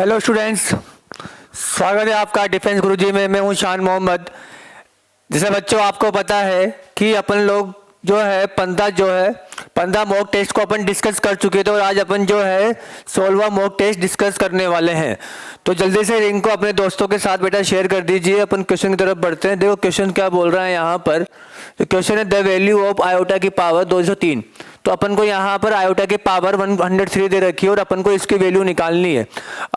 Hello students, स्वागत है आपका डिफेंस गुरुजी में। मैं हूं शान मोहम्मद। जैसे बच्चों आपको पता है कि अपन लोग जो है 15 मॉक टेस्ट को अपन डिस्कस कर चुके थे और आज अपन जो है 16वां मॉक टेस्ट डिस्कस करने वाले हैं। तो जल्दी से लिंक को अपने दोस्तों के साथ बेटा शेयर कर दीजिए। अपन क्वेश्चन की तरफ बढ़ते हैं। देखो क्वेश्चन क्या बोल रहा है यहाँ पर। तो क्वेश्चन है द वैल्यू ऑफ आयोटा की पावर 203। तो अपन को यहाँ पर आयोटा की पावर 103 दे रखी है और अपन को इसकी वैल्यू निकालनी है।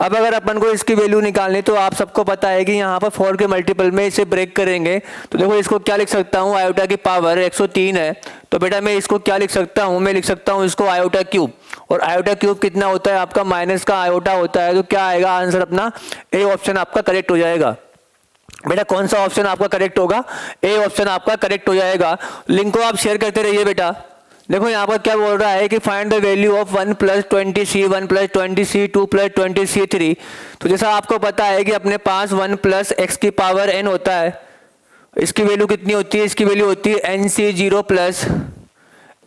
अब अगर अपन को इसकी वैल्यू निकालनी तो आप सबको पता है कि यहाँ पर 4 के मल्टीपल में इसे ब्रेक करेंगे। तो देखो इसको क्या लिख सकता हूँ, आयोटा की पावर 103 है तो बेटा मैं इसको क्या लिख सकता हूँ, मैं लिख सकता हूँ इसको आयोटा क्यूब। और आयोटा क्यूब कितना होता है आपका, माइनस का आयोटा होता है। तो क्या आएगा आंसर अपना, ए ऑप्शन आपका करेक्ट हो जाएगा। बेटा कौन सा ऑप्शन आपका करेक्ट होगा, ए ऑप्शन आपका करेक्ट हो जाएगा। लिंक को आप शेयर करते रहिए बेटा। देखो यहाँ पर क्या बोल रहा है कि find the value of 1 + 20c 1 + 20c 2 + 20c 3। तो जैसा आपको पता है कि अपने पास 1 + x की पावर n होता है। इसकी वैल्यू कितनी होती है, इसकी वैल्यू होती है nc0 +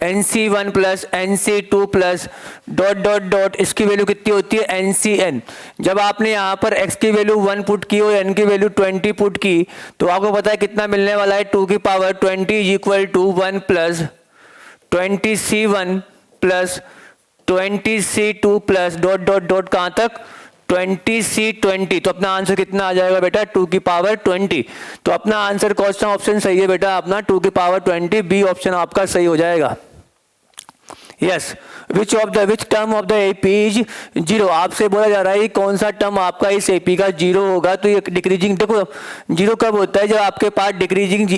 nc1 + nc2 + ... इसकी वैल्यू कितनी होती है ncn। जब आपने यहाँ पर x की वैल्यू 1 पुट की और n की वैल्यू 20 पुट की तो आपको पता है कितना मिलने वाला है, 2 की पावर 20 = 1 + 20c1 + 20c2 + ... कहाँ तक 20c20। तो अपना आंसर कितना आ जाएगा बेटा, 2 की पावर 20। तो अपना आंसर कौन सा ऑप्शन सही है बेटा, अपना 2 की पावर 20 बी ऑप्शन आपका सही हो जाएगा। Yes, which term of the AP is 0। आपसे बोला जा रहा है कौन सा टर्म आपका इस एपी का 0 होगा। तो ये डिक्रीजिंग, देखो 0 कब होता है, जब आपके पास डिक्रीजिंग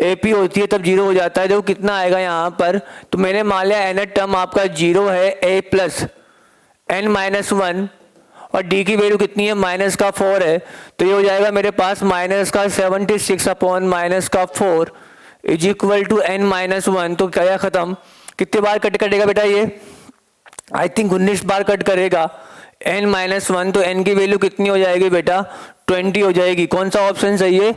एपी होती है तब 0 हो जाता है। देखो कितना आएगा यहाँ पर, तो मैंने मान लिया एन टर्म आपका 0 है, a + n-1 और डी की वैल्यू कितनी है, -4 है। तो ये हो जाएगा मेरे पास -76/-4 = n-1। तो क्या खत्म, कितने बार कट कटेगा बेटा ये, आई थिंक 19 बार कट करेगा n-1। तो n की वैल्यू कितनी हो जाएगी बेटा, 20 हो जाएगी। कौन सा ऑप्शन सही है,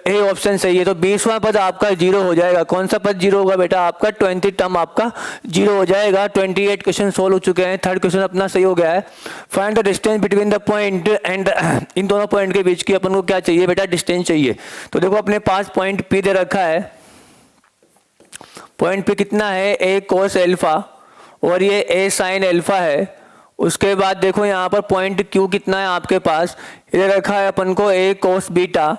ए ऑप्शन सही है। तो 20वां पद आपका 0 हो जाएगा। कौन सा पद 0 होगा बेटा, आपका 20 टर्म आपका 0 हो जाएगा। 28 क्वेश्चन सोल्व हो चुके हैं। थर्ड क्वेश्चन अपना सही हो गया है। Find the distance between the point and in दोनों पॉइंट के बीच की अपन को क्या चाहिए बेटा, डिस्टेंस चाहिए। तो देखो अपने पास पॉइंट P दे रखा है। पॉइंट P कितना है, a cos अल्फा और ये a sin अल्फा है। उसके बाद देखो यहाँ पर पॉइंट Q कितना है आपके पास, इधर रखा है अपन को a cos बीटा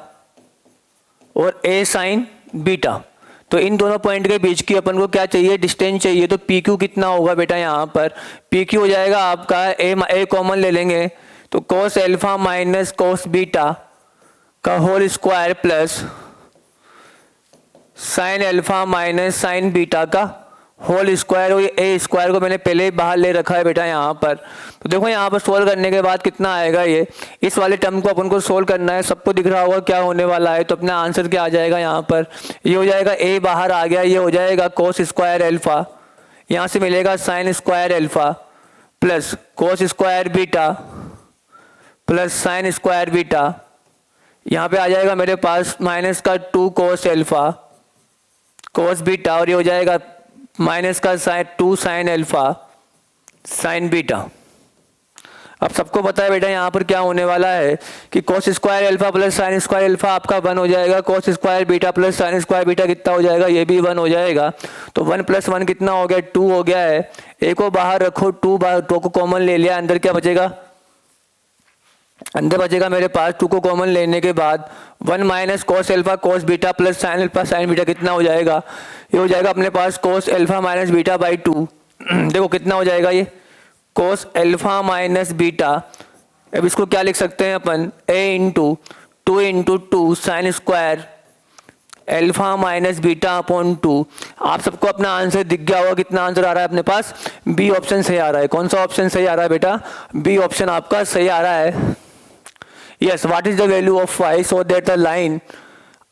और a sin बीटा। तो इन दोनों पॉइंट के बीच की अपन को क्या चाहिए, डिस्टेंस चाहिए। तो PQ कितना होगा बेटा, यहाँ पर PQ हो जाएगा आपका a कॉमन ले लेंगे तो cos alpha minus cos beta का whole square plus sine alpha minus sine beta का होल स्क्वायर। और ए स्क्वायर को मैंने पहले ही बाहर ले रखा है बेटा यहाँ पर। तो देखो यहाँ पर सोल्व करने के बाद कितना आएगा, ये इस वाले टर्म को अपन को सोल्व करना है। सबको दिख रहा होगा क्या होने वाला है। तो अपना आंसर क्या आ जाएगा यहाँ पर, ये हो जाएगा ए बाहर आ गया, ये हो जाएगा कोस स्क्वायर अल्फा, यहाँ से मिलेगा sine square alpha plus cos square beta plus sine square beta. यहाँ पे आ जाएगा मेरे पास माइनस का 2 कोस अल्फा कोस बीटा और ये हो जाएगा माइनस का 2 साइन अल्फा साइन बीटा। अब सबको पता है बेटा यहाँ पर क्या होने वाला है कि cos square alpha plus sine square alpha आपका 1 हो जाएगा। Cos square beta plus sine square beta कितना हो जाएगा, ये भी 1 हो जाएगा। तो 1 + 1 कितना हो गया, 2 हो गया है। ए को बाहर रखो, 2 को कॉमन ले लिया, अंदर क्या बचेगा, अंदर बचेगा मेरे पास 2 को कॉमन लेने के बाद 1 - cos alpha cos beta plus sine alpha sign beta कितना हो जाएगा, ये हो जाएगा अपने पास cos alpha minus beta by 2। देखो कितना हो जाएगा ये cos अल्फा माइनस बीटा। अब इसको क्या लिख सकते हैं अपन, a × 2 × 2 sine square alpha minus beta upon 2। आप सबको अपना आंसर दिख गया होगा, कितना आंसर आ रहा है अपने पास, बी ऑप्शन सही आ रहा है। कौन सा ऑप्शन सही आ रहा है बेटा, बी ऑप्शन आपका सही आ रहा है। Yes, what is the value of y so that the line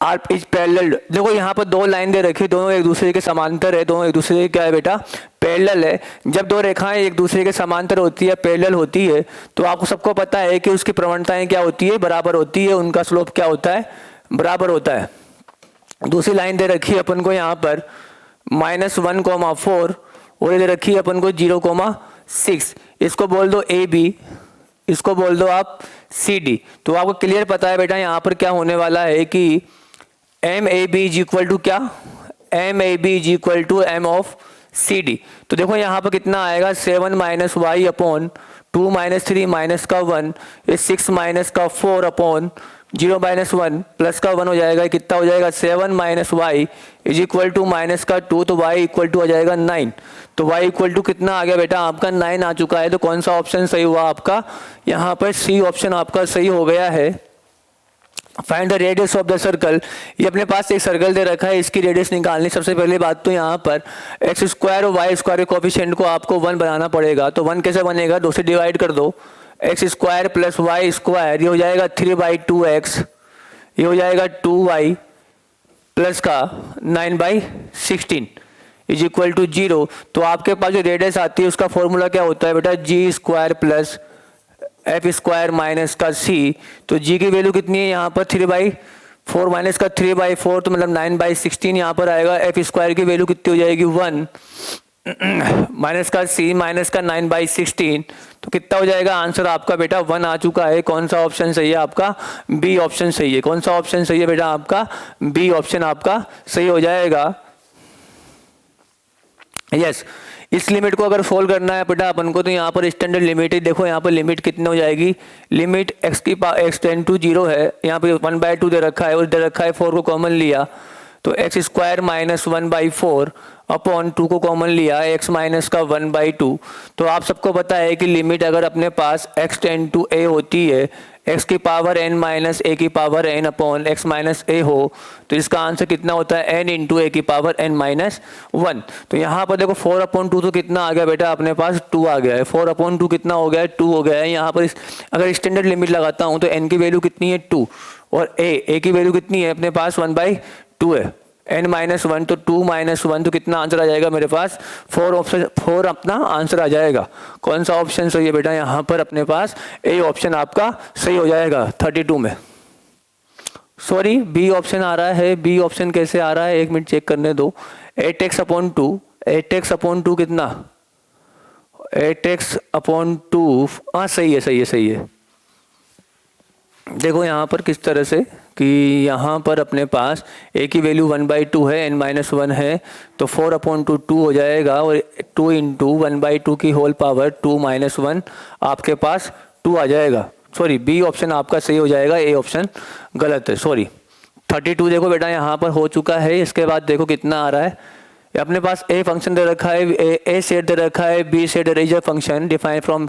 R is parallel. देखो यहाँ पर 2 लाइन दे रखी, दोनों एक दूसरे के समांतर है, दोनों एक दूसरे के क्या है बेटा, पैरेलल है। जब 2 रेखाएं एक दूसरे के समांतर होती है, पैरेलल होती है, तो आपको सबको पता है कि उसकी प्रवणताएं क्या होती है, बराबर होती है। उनका स्लोप क्या होता है, बराबर होता है। दूसरी लाइन दे रखी है अपन को यहाँ पर -1,4 और ये दे रखी है अपन को 0,6। इसको बोल दो AB इसको बोल दो आप सी डी। तो आपको क्लियर पता है बेटा यहाँ पर क्या होने वाला है कि m a b is equal to क्या, m a b is equal to m of c d. तो देखो यहाँ पर कितना आएगा 7 minus y upon 2 minus 3 minus का 1, ये 6 माइनस का 4 अपॉन 0 माइनस 1 प्लस का 1 हो जाएगा, कितना हो जाएगा 7 minus y is equal to minus का 2, तो वाई इक्वल टू हो जाएगा 9। तो वाई इक्वल टू कितना आ गया बेटा आपका 9 आ चुका है। तो कौन सा ऑप्शन सही हुआ आपका, यहाँ पर सी ऑप्शन आपका सही हो गया है। Find the radius of the circle, ये अपने पास एक सर्कल दे रखा है, इसकी रेडियस निकालनी। सबसे पहले बात तो यहाँ पर एक्स स्क्वायर और वाई स्क्वायर के कोफिशिएंट को आपको 1 बनाना पड़ेगा। तो 1 कैसे बनेगा, 2 से डिवाइड कर दो, x square plus y square, ये हो जाएगा 3/2x, ये हो जाएगा 2y प्लस का 9/16 इज इक्वल टू 0। तो आपके पास जो रेडियस आती है उसका फॉर्मूला क्या होता है बेटा, जी square plus F square minus का सी। तो जी की वैल्यू कितनी है यहाँ पर 3/4 माइनस का 3/4, तो मतलब 9/16 यहाँ पर आएगा। एफ स्क्वायर की वैल्यू कितनी हो जाएगी 1 माइनस का सी माइनस का 9/16, तो कितना हो जाएगा आंसर आपका बेटा 1 आ चुका है। कौन सा ऑप्शन सही है आपका, बी ऑप्शन सही है। कौन सा ऑप्शन सही है बेटा आपका, बी ऑप्शन आपका सही हो जाएगा। यस, इस लिमिट को अगर सोल्व करना है बेटा अपन को, तो यहाँ पर स्टैंडर्ड लिमिट है। देखो यहाँ पर लिमिट कितनी हो जाएगी, लिमिट x टेंड टू 0 है, यहाँ पे 1/2 दे रखा है और दे रखा है 4 को कॉमन लिया, तो एक्स स्क्वायर माइनस 1/4 अपॉन 2 को कॉमन लिया, x माइनस का 1/2। तो आप सबको पता है कि लिमिट अगर अपने पास x टेंड टू a होती है, x की पावर n माइनस a की power n upon x minus a हो, तो इसका आंसर कितना होता है n इंटू a की पावर n माइनस 1। तो यहाँ पर देखो 4/2 तो कितना आ गया बेटा अपने पास 2 आ गया है, 4/2 कितना हो गया है 2 हो गया है। यहाँ पर अगर स्टैंडर्ड लिमिट लगाता हूँ तो n की वैल्यू कितनी है 2 और a की वैल्यू कितनी है अपने पास 1/2 है, n माइनस 1 तो 2 माइनस 1, तो कितना आंसर आ जाएगा मेरे पास 4 ऑप्शन 4 अपना आंसर आ जाएगा। कौन सा ऑप्शन सही है बेटा यहाँ पर अपने पास ए ऑप्शन आपका सही हो जाएगा 32 में। सॉरी बी ऑप्शन आ रहा है, बी ऑप्शन कैसे आ रहा है 1 मिनट चेक करने दो। 8x/2, 8x/2 कितना 8x/2, हाँ सही है सही है सही है। देखो यहाँ पर किस तरह से कि यहाँ पर अपने पास a की वैल्यू 1/2 है, n माइनस 1 है, तो 4/2 2 हो जाएगा और 2 इंटू 1/2 की होल पावर 2 माइनस 1 आपके पास 2 आ जाएगा। सॉरी बी ऑप्शन आपका सही हो जाएगा, ए ऑप्शन गलत है सॉरी। 32 देखो बेटा यहाँ पर हो चुका है। इसके बाद देखो कितना आ रहा है, अपने पास a फंक्शन दे रखा है, a सेट दे रखा है, b set is a function define from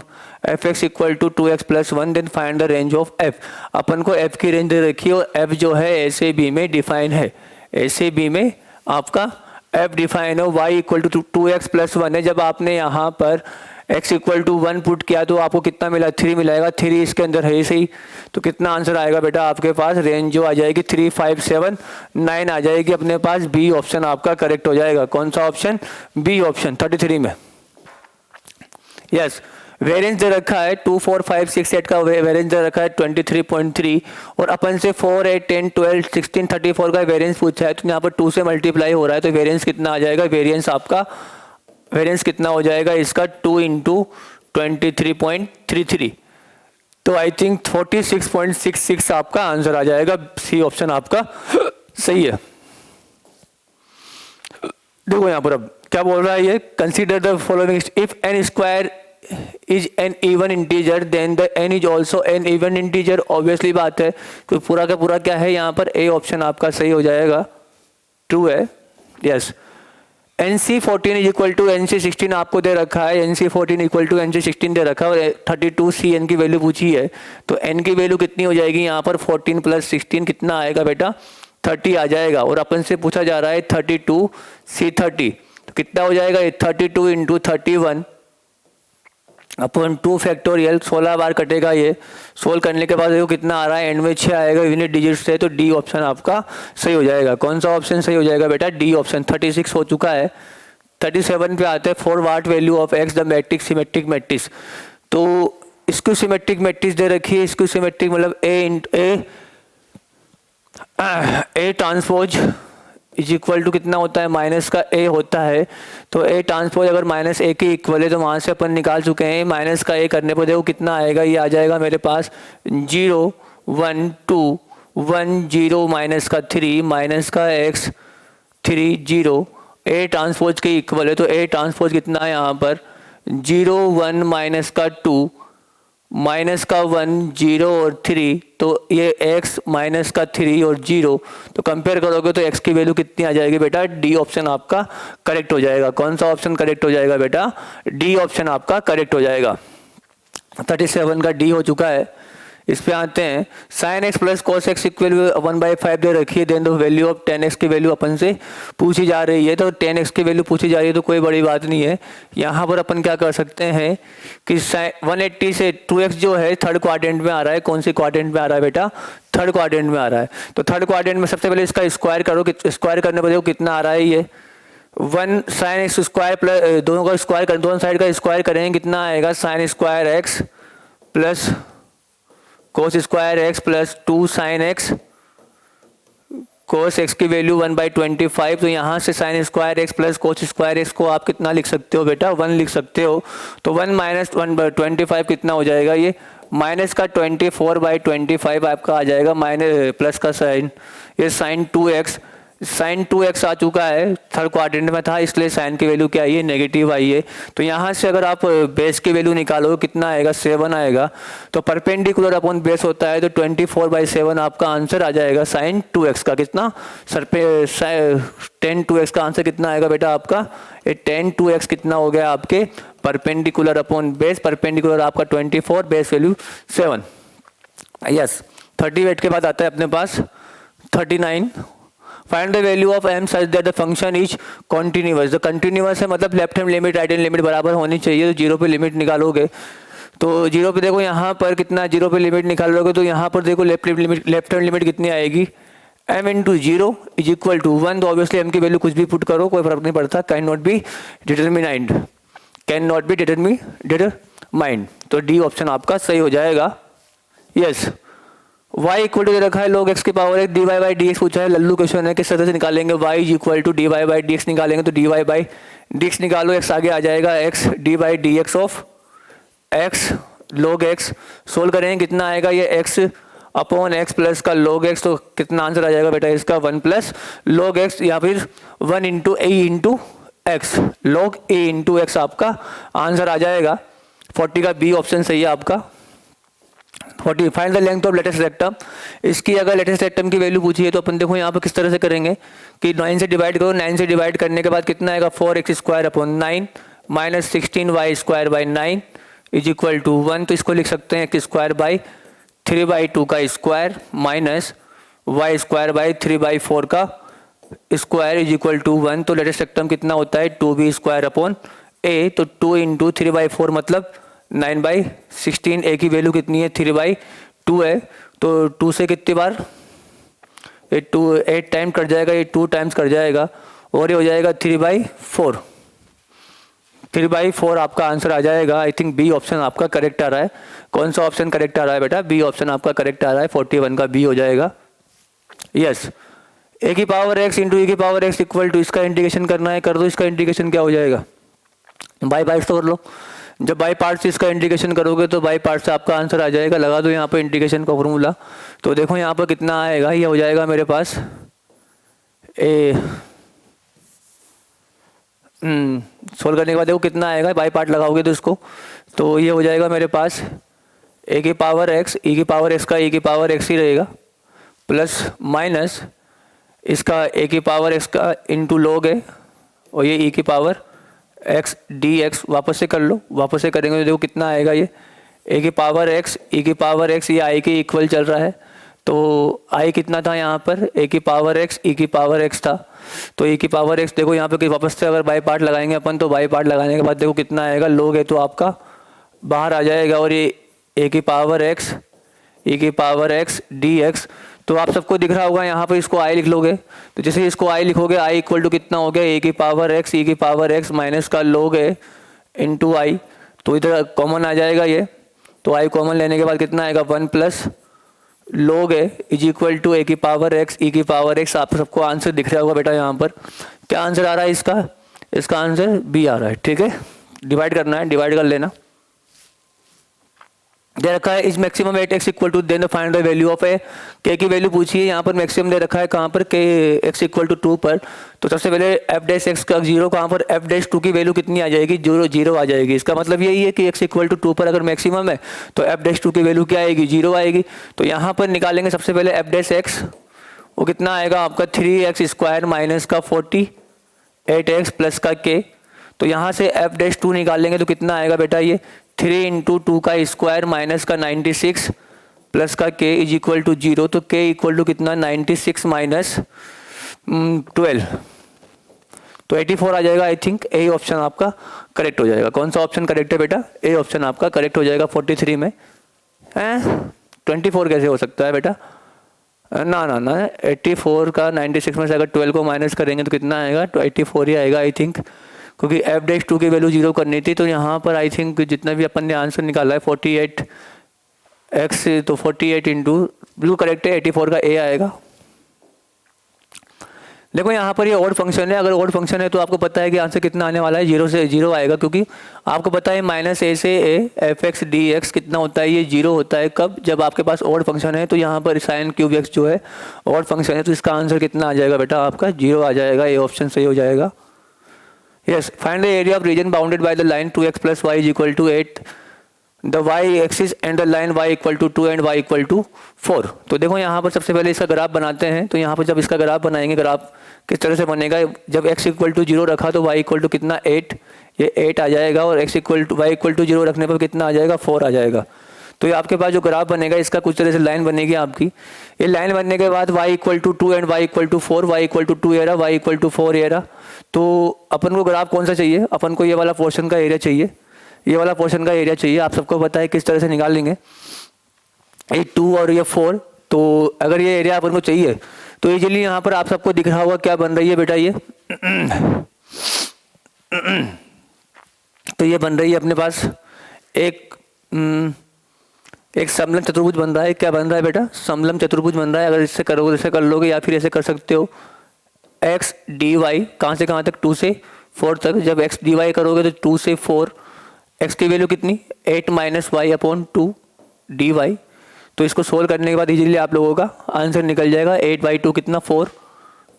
f(x) equal to 2x plus 1, then find the range of f। अपन को f की रेंज दे रखी है और f जो है a से b में डिफाइन है, a से b में आपका f डिफाइन हो, y equal to 2x plus 1 है। जब आपने यहाँ पर x इक्वल टू 1 पुट किया तो आपको कितना मिला 3 मिलेगा, 3 इसके अंदर है सही, तो कितना आंसर आएगा बेटा आपके पास रेंज जो आ जाएगी 3 5 7 9 आ जाएगी अपने पास। बी ऑप्शन आपका करेक्ट हो जाएगा। कौन सा ऑप्शन, बी ऑप्शन 33 में। यस, वेरिएंस दे रखा है 2 4 5 6 8 का वेरिएंस दे रखा है 23.3 और अपन से 4 8 10 12 16 34 का वेरिएंस पूछा है, तो यहाँ पर 2 से मल्टीप्लाई हो रहा है, तो वेरिएंस कितना आ जाएगा, वेरिएंस आपका वेरिएंस कितना हो जाएगा इसका 2 इंटू 23.33, तो आई थिंक 46.66 आपका आंसर आ जाएगा। सी ऑप्शन आपका सही है। देखो यहाँ पर अब क्या बोल रहा है ये, consider the following, if n square is an even integer then the n is also an even integer. Obviously बात है कि पूरा का पूरा क्या है यहाँ पर ए ऑप्शन आपका सही हो जाएगा, ट्रू है। Yes, NC14 is equal to NC16 आपको दे रखा है, NC14 इक्वल टू NC16 दे रखा है और 32 CN की वैल्यू पूछी है, तो N की वैल्यू कितनी हो जाएगी यहाँ पर 14 प्लस 16 कितना आएगा बेटा 30 आ जाएगा। और अपन से पूछा जा रहा है 32 C30, तो कितना हो जाएगा 32 इंटू 31 अपन 2 फैक्टोरियल 16 बार कटेगा ये। सोल्व करने के बाद देखो कितना आ रहा है, एंड में 6 आएगा यूनिट डिजिट से, तो डी ऑप्शन आपका सही हो जाएगा। कौन सा ऑप्शन सही हो जाएगा बेटा, डी ऑप्शन। 36 हो चुका है। 37 पे आते हैं, for what value of x the matrix symmetric matrix. तो इसको सिमेट्रिक मैट्रिक्स दे रखी है, इसको सिमेट्रिक मतलब A transpose is equal to कितना होता है, माइनस का ए होता है। तो ए ट्रांसपोज अगर माइनस ए के इक्वल है तो वहाँ से अपन निकाल चुके हैं। माइनस का ए करने पर देखो कितना आएगा, ये आ जाएगा मेरे पास 0 1 2 1 0 माइनस का 3 माइनस का x 3 0 ए ट्रांसपोज के इक्वल है। तो ए ट्रांसपोज कितना है यहाँ पर 0 1 माइनस का 2 माइनस का 1 0 और 3, तो ये x माइनस का 3 और 0, तो कंपेयर करोगे तो x की वैल्यू कितनी आ जाएगी बेटा, डी ऑप्शन आपका करेक्ट हो जाएगा। कौन सा ऑप्शन करेक्ट हो जाएगा बेटा, डी ऑप्शन आपका करेक्ट हो जाएगा। 37 का डी हो चुका है। इस पे आते हैं, sine x plus cos x equal 1/5 दे रखी है, then the value of 10x की वैल्यू अपन से पूछी जा रही है। तो 10x की वैल्यू पूछी जा रही है तो कोई बड़ी बात नहीं है। यहाँ पर अपन क्या कर सकते हैं कि 180 से 2x जो है थर्ड क्वाड्रेंट में आ रहा है। कौन सी क्वाड्रेंट में आ रहा है बेटा, थर्ड क्वाड्रेंट में आ रहा है। तो थर्ड क्वाड्रेंट में सबसे पहले इसका स्क्वायर करो, स्क्वायर करने पर देखो कितना आ रहा है, ये 1 साइन एक्स स्क्वायर प्लस दोनों का स्क्वायर कर, दोनों साइड का स्क्वायर करेंगे कितना आएगा, sine square x plus cos square x plus 2 sine x, cos x की वैल्यू 1/25। तो यहाँ से sine square x plus cos square x को आप कितना लिख सकते हो बेटा, 1 लिख सकते हो। तो 1 माइनस 1/25 कितना हो जाएगा, ये माइनस का 24/25 आपका आ जाएगा, माइनस प्लस का साइन, ये साइन 2x, साइन 2x आ चुका है, थर्ड क्वाड्रेंट में था इसलिए साइन की वैल्यू क्या आई है, नेगेटिव आई है। तो यहाँ से अगर आप बेस की वैल्यू निकालोगे कितना आएगा, 7 आएगा। तो परपेंडिकुलर अपॉन बेस होता है तो 24/7 आपका आंसर आ जाएगा साइन 2x का। कितना सर पे 10 2x का आंसर कितना आएगा बेटा आपका, ये 10 2x कितना हो गया आपके परपेंडिकुलर अपॉन बेस, परपेंडिकुलर आपका 24, बेस वैल्यू 7। यस, 38 के बाद आता है अपने पास 39, find the value of m such that the function is continuous. The continuous है मतलब left hand limit right hand limit बराबर होनी चाहिए। तो 0 पे लिमिट निकालोगे तो 0 पे देखो यहाँ पर कितना, 0 पे लिमिट निकालोगे तो यहाँ पर देखो लेफ्ट हैंड लिमिट कितनी आएगी, m into 0 is equal to 1। तो ऑब्वियसली m की वैल्यू कुछ भी पुट करो कोई फर्क नहीं पड़ता, can not be determined, can not be determined. तो डी ऑप्शन आपका सही हो जाएगा। यस, y इक्वल टू दे रखा है log x की पावर एक, dy बाई डी एक्स पूछा है, लल्लू क्वेश्चन है, किस तरह से निकालेंगे, y is equal to dy by d x निकालेंगे तो dy बाई डी एक्स निकालो, x आगे आ जाएगा x d by d x of x log x, solve करेंगे कितना आएगा, ये x अपॉन x प्लस का log x, तो कितना आंसर आ जाएगा बेटा इसका 1 प्लस log x या फिर 1 into a into x, log a into x आपका आंसर आ जाएगा। 40 का बी ऑप्शन सही है आपका। 40, find the length of latus rectum. इसकी अगर लेटेस्ट रेक्टम की वैल्यू पूछी है तो अपन देखो यहाँ पर किस तरह से करेंगे कि 9 से डिवाइड करो, 9 से डिवाइड करने के बाद कितना आएगा 4x square upon 9 minus 16y square by 9 is equal to 1। तो इसको लिख सकते हैं x स्क्वायर बाई 3/2 का square minus y square by 3/4 का स्क्वायर इज इक्वल टू 1। तो लेटेस्ट रेक्टम कितना होता है 2b स्क्वायर अपॉन a, तो 2 इंटू 3/4 मतलब 9/16, ए की वैल्यू कितनी है 3/2 है। तो 2 से कितनी बार, ये 8 टाइम कट जाएगा, ये 2 टाइम्स कट जाएगा और ये हो जाएगा 3/4, 3/4 आपका आंसर आ जाएगा। आई थिंक बी ऑप्शन आपका करेक्ट आ रहा है। कौन सा ऑप्शन करेक्ट आ रहा है बेटा, बी ऑप्शन आपका करेक्ट आ रहा है, 41 का बी हो जाएगा। यस, ए की पावर एक्स इंटू ए की पावर एक्स इक्वल टू, इसका इंटीग्रेशन करना है, कर दो। इसका इंटीग्रेशन क्या हो जाएगा, बाई पार्ट्स तो कर लो। जब बाई पार्ट से इसका इंटीग्रेशन करोगे तो बाई पार्ट से आपका आंसर आ जाएगा। लगा दो यहाँ पर इंटीग्रेशन का फॉर्मूला, तो देखो यहाँ पर कितना आएगा, ये हो जाएगा मेरे पास ए सोल्व करने के बाद देखो कितना आएगा, बाई पार्ट लगाओगे तो इसको, तो ये हो जाएगा मेरे पास ए की पावर एक्स, ई की पावर एक्स का ए की पावर एक्स ही रहेगा, प्लस माइनस इसका ए की पावर एक्स का इंटू लॉग है, और ये ई की पावर एक्स डी एक्स वापस से कर लो, वापस से करेंगे तो देखो कितना आएगा, ये ए की पावर एक्स ई की पावर एक्स, ये आई के इक्वल चल रहा है। तो आई कितना था यहाँ पर, ए की पावर एक्स ई की पावर एक्स था, तो ए की पावर एक्स देखो यहाँ पे वापस से अगर बाई पार्ट लगाएंगे अपन, तो बाई पार्ट लगाने के बाद देखो कितना आएगा, लोग है तो आपका बाहर आ जाएगा, और ये ए की पावर एक्स ई की पावर एक्स डी एक्स। तो आप सबको दिख रहा होगा यहाँ पर, इसको आई लिख लोगे, तो जैसे इसको आई लिखोगे आई इक्वल टू कितना हो गया, ए की पावर एक्स ई की पावर एक्स माइनस का लोग है इंटू आई, तो इधर कॉमन आ जाएगा ये, तो आई कॉमन लेने के बाद कितना आएगा 1 प्लस log है इज इक्वल टू ए की पावर एक्स ई की पावर एक्स। आप सबको आंसर दिख रहा होगा बेटा यहाँ पर। क्या आंसर आ रहा है इसका? इसका आंसर बी आ रहा है। ठीक है, डिवाइड करना है, डिवाइड कर लेना। दे रखा है is maximum at x equal to then find the value of a. K की वैल्यू पूछी है, यहाँ पर मैक्सिमम दे रखा है कहाँ पर? के एक्स इक्वल टू 2 पर। तो सबसे पहले एफ डैश एक्स का 0 कहाँ पर? एफ डैश 2 की वैल्यू कितनी आ जाएगी? 0 0 आ जाएगी। इसका मतलब यही है कि एक्स इक्वल टू 2 पर अगर मैक्सिमम है तो एफ डैश 2 की वैल्यू क्या आएगी? 0 आएगी। तो यहाँ पर निकालेंगे सबसे पहले एफ डैश एक्स, वो कितना आएगा आपका? 3x स्क्वायर माइनस का 48x प्लस का के। तो यहाँ से एफ डैश 2 निकालेंगे तो कितना आएगा बेटा? ये 3 इंटू 2 का स्क्वायर माइनस का 96 प्लस का के इज इक्वल टू 0। तो के इक्वल टू कितना? 96 माइनस 12, तो 84 आ जाएगा। आई थिंक ए ऑप्शन आपका करेक्ट हो जाएगा। कौन सा ऑप्शन करेक्ट है बेटा? ए ऑप्शन आपका करेक्ट हो जाएगा 43 में। 24 कैसे हो सकता है बेटा? ना ना ना, 84 का 96 में से अगर 12 को माइनस करेंगे तो कितना आएगा? तो 84 ही आएगा आई थिंक, क्योंकि एफ डैश 2 की वैल्यू 0 करनी थी। तो यहाँ पर आई थिंक जितना भी अपन ने आंसर निकाला है 48x, तो 48 इंटू, बिल्कुल करेक्ट है, 84 का ए आएगा। देखो यहाँ पर ये ऑड फंक्शन है, अगर ऑड फंक्शन है तो आपको पता है कि आंसर कितना आने वाला है? 0 से 0 आएगा, क्योंकि आपको पता है माइनस ए से A F x D x कितना होता है? ये 0 होता है। कब? जब आपके पास ऑड फंक्शन है। तो यहाँ पर साइन क्यूब एक्स जो है ऑड फंक्शन है, तो इसका आंसर कितना आ जाएगा बेटा? आपका 0 आ जाएगा। ये ऑप्शन सही हो जाएगा। Yes, find the area of region bounded by the line 2x plus y is equal to 8, the y axis and the line y equal to 2 and y equal to 4। तो देखो यहाँ पर सबसे पहले इसका ग्राफ बनाते हैं। तो यहाँ पर जब इसका ग्राफ बनाएंगे, ग्राफ किस तरह से बनेगा? जब x इक्वल टू 0 रखा तो y इक्वल टू कितना? 8, ये 8 आ जाएगा। और x equal to y equal to 0 रखने पर कितना आ जाएगा? 4 आ जाएगा। तो ये आपके पास जो ग्राफ बनेगा इसका कुछ तरह से लाइन बनेगी आपकी। ये लाइन बनने के बाद y equal to 2 and y equal to 4, y equal to 2 ये रहा, y इक्वल टू 4 ये रहा। तो अपन को ग्राफ कौन सा चाहिए? अपन को ये वाला पोर्शन का एरिया चाहिए, ये वाला पोर्शन का एरिया चाहिए। आप सबको पता है किस तरह से निकाल लेंगे, ये 2 और ये 4। तो अगर ये एरिया अपन को चाहिए तो इजीली यहाँ पर आप सबको दिख रहा होगा क्या बन रही है बेटा? ये तो ये बन रही है अपने पास एक समलंब चतुर्भुज बन रहा है। क्या बन रहा है बेटा? समलंब चतुर्भुज बन रहा है। अगर इससे करोगे, इससे कर लोगे, या फिर ऐसे कर सकते हो एक्स डी वाई, कहाँ से कहाँ तक? 2 से 4 तक। जब एक्स डी वाई करोगे तो 2 से 4, एक्स की वैल्यू कितनी? 8 minus y upon 2 d y. तो इसको सोल्व करने के बाद इजीली आप लोगों का आंसर निकल जाएगा। 8/2 कितना? 4।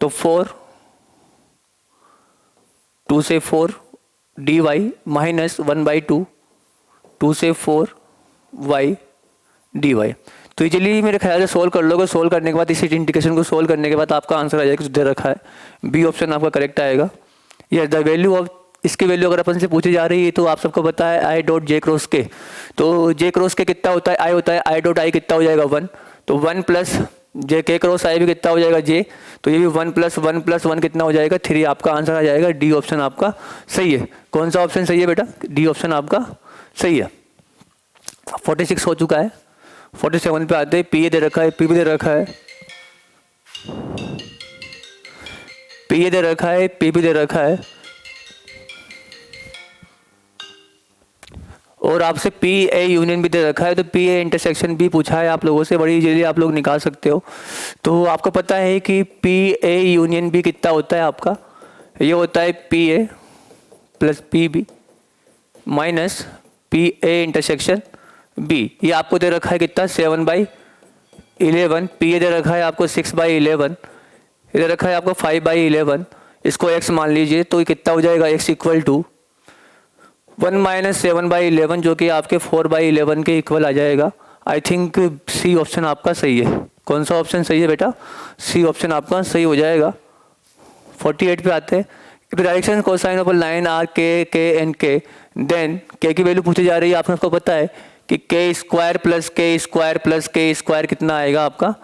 तो 4, 2 से 4 डी वाई माइनस 1/2, 2 से 4 वाई डी वाई। तो इजीली मेरे ख्याल से सोल्व कर लोगे। सोल्व करने के बाद इसी इंटीग्रेशन को सोल्व करने के बाद आपका आंसर आ जाएगा, कुछ दे रखा है, बी ऑप्शन आपका करेक्ट आएगा। यस, द वैल्यू ऑफ, इसकी वैल्यू अगर अपन से पूछी जा रही है तो आप सबको पता है आई डॉट जे क्रॉस के। तो जे क्रॉस के कितना होता है? आई होता है। आई डॉट आई कितना हो जाएगा? 1। तो 1 प्लस जे के क्रॉस आई भी कितना हो जाएगा? जे। तो ये भी 1 प्लस 1 प्लस 1 कितना हो जाएगा? 3। आपका आंसर आ जाएगा। डी ऑप्शन आपका सही है। कौन सा ऑप्शन सही है बेटा? डी ऑप्शन आपका सही है। 46 हो चुका है। 47 पे आते हैं। पी ए दे रखा है, पी भी दे रखा है, पी ए दे रखा है, पी भी दे रखा है, और आपसे पी ए यूनियन भी दे रखा है। तो पी ए इंटरसेक्शन भी पूछा है आप लोगों से, बड़ी इजीली आप लोग निकाल सकते हो। तो आपको पता है कि पी ए यूनियन बी कितना होता है आपका? ये होता है P A plus P B minus P A intersection B. ये आपको दे रखा है कितना? 7/11। पी ए दे रखा है आपको 6/11। ये दे रखा है आपको 5/11। इसको x मान लीजिए, तो ये कितना हो जाएगा? x इक्वल टू 1 माइनस 7/11, जो कि आपके 4/11 के इक्वल आ जाएगा। आई थिंक सी ऑप्शन आपका सही है। कौन सा ऑप्शन सही है बेटा? सी ऑप्शन आपका सही हो जाएगा। 48 पे आते हैं। Direction cosine of line are k and k, then k की वैल्यू पूछी जा रही है। आपने उसको पता है कि के स्क्वायर प्लस के स्क्वायर प्लस के स्क्वायर कितना आएगा? आपका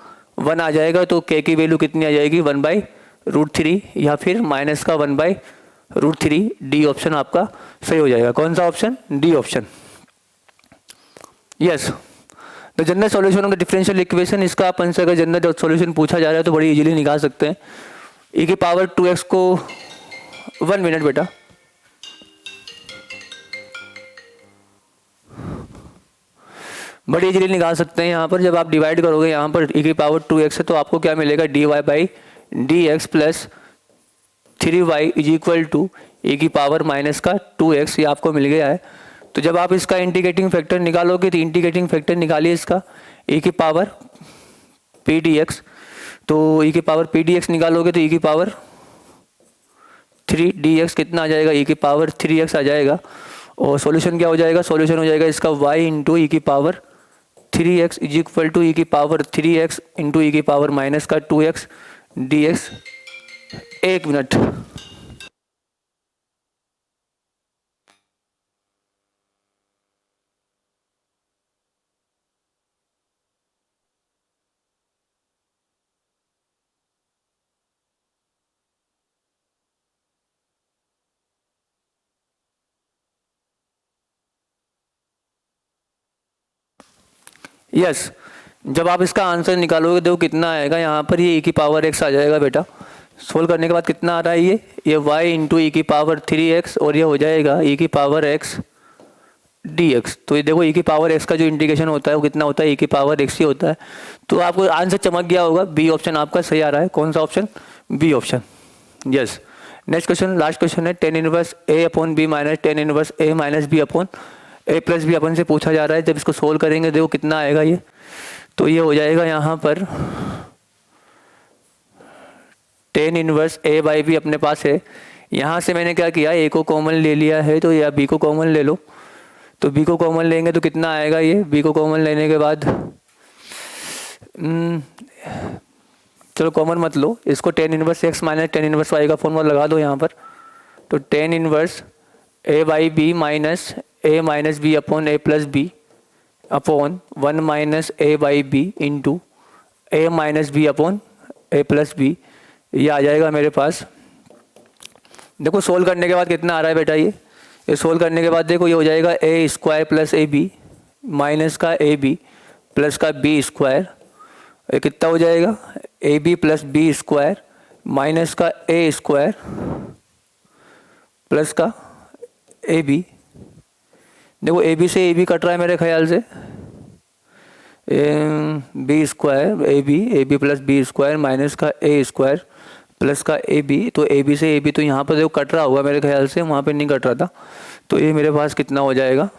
1 आ जाएगा। तो के की वैल्यू कितनी आ जाएगी? 1/√3, या फिर माइनस का 1/√3। डी ऑप्शन आपका सही हो जाएगा। कौन सा option? D option. Yes, the general solution of the differential equation. इसका अपन से अगर जनरल सॉल्यूशन पूछा जा रहा है तो बड़ी इजीली निकाल सकते हैं। e की पावर 2x को 1 मिनट बेटा, बड़ी इजीली निकाल सकते हैं। यहाँ पर जब आप डिवाइड करोगे, यहाँ पर e की पावर 2x है तो आपको क्या मिलेगा, dy by d x plus 3y is equal to e की पावर माइनस का 2x, ये आपको मिल गया है। तो जब आप इसका इंटीग्रेटिंग फैक्टर निकालोगे तो इंटीग्रेटिंग फैक्टर निकालिए इसका e की पावर p dx, तो e की पावर p dx निकालोगे तो e की पावर 3 dx कितना आ जाएगा, e की पावर 3x आ जाएगा। और सॉल्यूशन क्या हो जाएगा, सॉल्यूशन हो जाएगा इसका y इंटू ई की power 3x is equal to e की पावर 3x इंटू ई की पावर माइनस का 2x dx। एक मिनट, यस जब आप इसका आंसर निकालोगे देखो कितना आएगा, यहाँ पर ये e की पावर x आ जाएगा बेटा। सोल्व करने के बाद कितना आ रहा है, ये y इंटू ई की पावर 3x और ये हो जाएगा e की पावर x dx। तो ये देखो e की पावर x का जो इंटीग्रेशन होता है वो कितना होता है, e की पावर x ही होता है। तो आपको आंसर चमक गया होगा, बी ऑप्शन आपका सही आ रहा है। कौन सा option, b option, yes. Next question, last question है tan inverse a upon b minus tan inverse a minus b upon a plus b upon से पूछा जा रहा है। जब इसको सोल्व करेंगे देखो कितना आएगा ये, तो ये हो जाएगा यहाँ पर tan inverse a by b अपने पास है। यहाँ से मैंने क्या किया, a को कॉमन ले लिया है तो या b को कॉमन ले लो, तो b को कॉमन लेंगे तो कितना आएगा, ये b को कॉमन लेने के बाद चलो कॉमन मत लो, इसको tan inverse x minus tan inverse y का फॉर्मूला लगा दो यहाँ पर। तो tan inverse a by b minus a minus b upon a plus b upon 1 minus a by b into a minus b upon a plus b, ये आ जाएगा मेरे पास। देखो सोल्व करने के बाद कितना आ रहा है बेटा, ये सोल्व करने के बाद देखो ये हो जाएगा a square plus a b minus का ए बी प्लस का बी स्क्वायर, ये कितना हो जाएगा, a b plus b square minus का ए स्क्वायर प्लस का ए बी। देखो ए बी से ए बी कट रहा है मेरे ख्याल से, b square a b plus b square minus का ए स्क्वायर प्लस का ए बी। तो ए बी से ए बी तो यहाँ पर देखो कट रहा होगा मेरे ख्याल से, वहाँ पे नहीं कट रहा था। तो ये मेरे पास कितना हो जाएगा,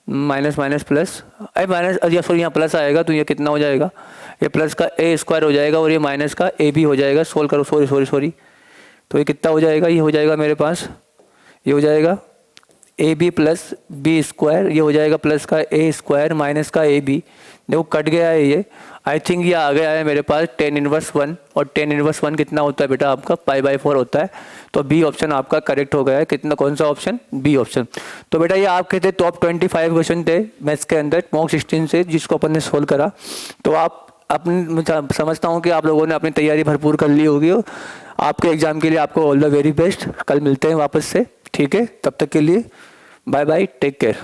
माइनस माइनस प्लस, माइनस या सॉरी यहाँ प्लस आएगा तो ये कितना हो जाएगा, ये प्लस का ए स्क्वायर हो जाएगा और ये माइनस का ए बी हो जाएगा। सोल्व करो, सॉरी तो ये कितना हो जाएगा, ये हो जाएगा मेरे पास, ये हो जाएगा a b plus b square, ये हो जाएगा प्लस का ए स्क्वायर माइनस का ए बी। देखो कट गया है ये, आई थिंक ये आ गया है मेरे पास टेन इनवर्स 1, और टेन इनवर्स 1 कितना होता है बेटा आपका π/4 होता है। तो बी ऑप्शन आपका करेक्ट हो गया है। कितना, कौन सा ऑप्शन, बी ऑप्शन। तो बेटा ये आपके थे टॉप 25 क्वेश्चन थे मैथ्स के अंदर मॉक 16 से, जिसको अपन ने सोल्व करा। तो आप अपनी समझता हूँ कि आप लोगों ने अपनी तैयारी भरपूर कर ली होगी। आपके एग्जाम के लिए आपको ऑल द वेरी बेस्ट। कल मिलते हैं वापस से, ठीक है, तब तक के लिए बाय बाय, टेक केयर।